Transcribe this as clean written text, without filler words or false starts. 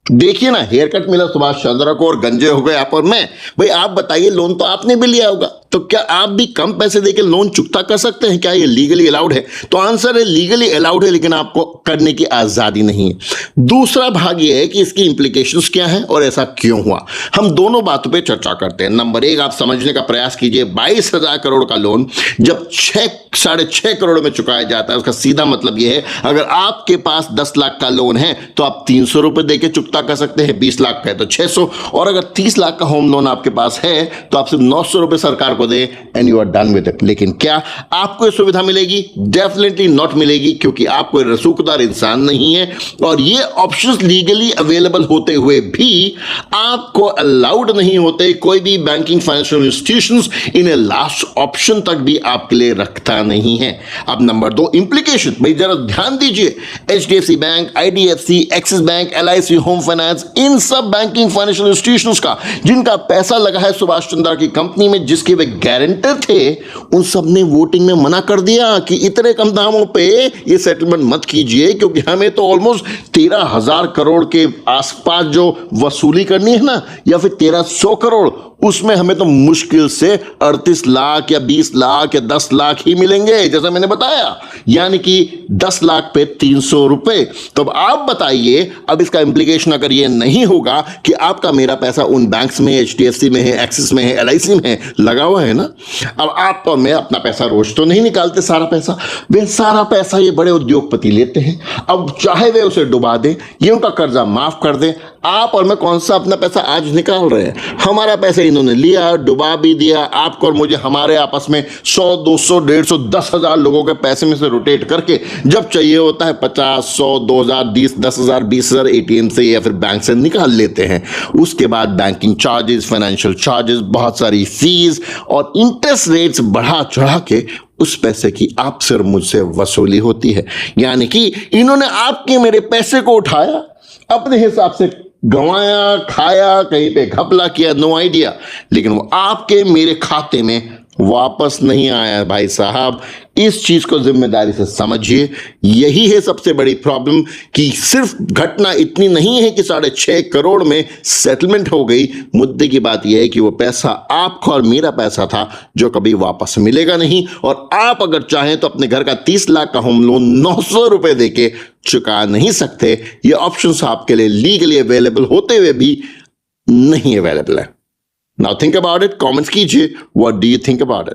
देखिए ना, hair cut मिला सुभाष चंद्र को और गंजे हो गए आप और मैं। भाई आप बताइए, लोन तो आपने भी लिया होगा, तो क्या आप भी कम पैसे देके लोन चुकता कर सकते हैं? क्या ये लीगली अलाउड है? तो आंसर है लीगली अलाउड है, लेकिन आपको करने की आजादी नहीं है। दूसरा भाग ये है कि इसकी इंप्लीकेशंस क्या है और ऐसा क्यों हुआ। हम दोनों बातों पे चर्चा करते हैं। नंबर एक, आप समझने का प्रयास कीजिए, 22,000 करोड़ का लोन जब 6.5 करोड़ में चुकाया जाता है, उसका सीधा मतलब यह है, अगर आपके पास 10 लाख का लोन है तो आप 300 रुपए देके चुकता कर सकते हैं, 20 लाख का है तो 600, और अगर 30 लाख का होम लोन आपके पास है तो आप सिर्फ 900 रुपए सरकार को दे and you are done with it. लेकिन क्या आपको यह सुविधा मिलेगी? डेफिनेटली नॉट मिलेगी, क्योंकि आप कोई रसूखदार इंसान नहीं है और ये ऑप्शंस लीगली अवेलेबल होते हुए भी आपको अलाउड नहीं होते। कोई भी बैंकिंग फाइनेंशियल इंस्टीट्यूशंस इन्हें लास्ट ऑप्शन तक भी आपके लिए रखता नहीं है। अब नंबर दो, इंप्लीकेशन। भाई जरा ध्यान दीजिए, HDFC bank, IDFC, Axis bank, LIC, home finance, इन सब बैंकिंग फाइनेंशियल इंस्टीट्यूशंस का जिनका पैसा लगा है सुभाष चंद्र की कंपनी में, जिसके वे गारंटर थे, उन सब ने वोटिंग में मना कर दिया कि इतने कम दामों पे ये सेटलमेंट मत कीजिए, क्योंकि हमें तो ऑलमोस्ट 13,000 करोड़ के आसपास जो वसूली करनी है ना, या फिर 1300 करोड़, उसमें हमें तो मुश्किल से 38 लाख या 20 लाख या 10 लाख ही मिलेंगे, जैसा मैंने बताया, यानी कि 10 लाख पे 300 रुपए। तो अब आप बताइए, अब इसका इंप्लीकेशन अगर ये नहीं होगा कि आपका मेरा पैसा उन बैंक्स में, एचडीएफसी में है, एक्सिस में है, एलआईसी में है, लगा हुआ है ना। अब आप और मैं अपना पैसा रोज तो नहीं निकालते सारा पैसा, वे सारा पैसा ये बड़े उद्योगपति लेते हैं। अब चाहे वे उसे डुबा दें, ये उनका कर्जा माफ कर दें, आप और मैं कौन सा अपना पैसा आज निकाल रहे हैं? हमारा पैसा इन्होंने लिया, डुबा भी दिया, आपको और मुझे, हमारे आपस में 100, 200, 150, 10,000 लोगों के पैसे में से रोटेट करके जब चाहिए होता है 50, 100, 2,000, 10,000, 20,000 एटीएम से या फिर बैंक से निकाल लेते हैं। उसके बाद बैंकिंग चार्जेस, फाइनेंशियल चार्जेस, बहुत सारी फीस और इंटरेस्ट रेट्स बढ़ा चढ़ा के उस पैसे की आपसे और मुझसे वसूली होती है। यानी कि इन्होंने आपके मेरे पैसे को उठाया, अपने हिसाब से गंवाया, खाया, कहीं पे घपला किया, नो आइडिया, लेकिन वो आपके मेरे खाते में वापस नहीं आया। भाई साहब, इस चीज को जिम्मेदारी से समझिए। यही है सबसे बड़ी प्रॉब्लम, कि सिर्फ घटना इतनी नहीं है कि 6.5 करोड़ में सेटलमेंट हो गई। मुद्दे की बात यह है कि वो पैसा आपका और मेरा पैसा था, जो कभी वापस मिलेगा नहीं, और आप अगर चाहें तो अपने घर का 30 लाख का होम लोन 900 रुपए देके चुका नहीं सकते। ये ऑप्शंस आपके लिए लीगली अवेलेबल होते हुए भी नहीं अवेलेबल है। Now think about it, comments कीजिए, what do you think about it.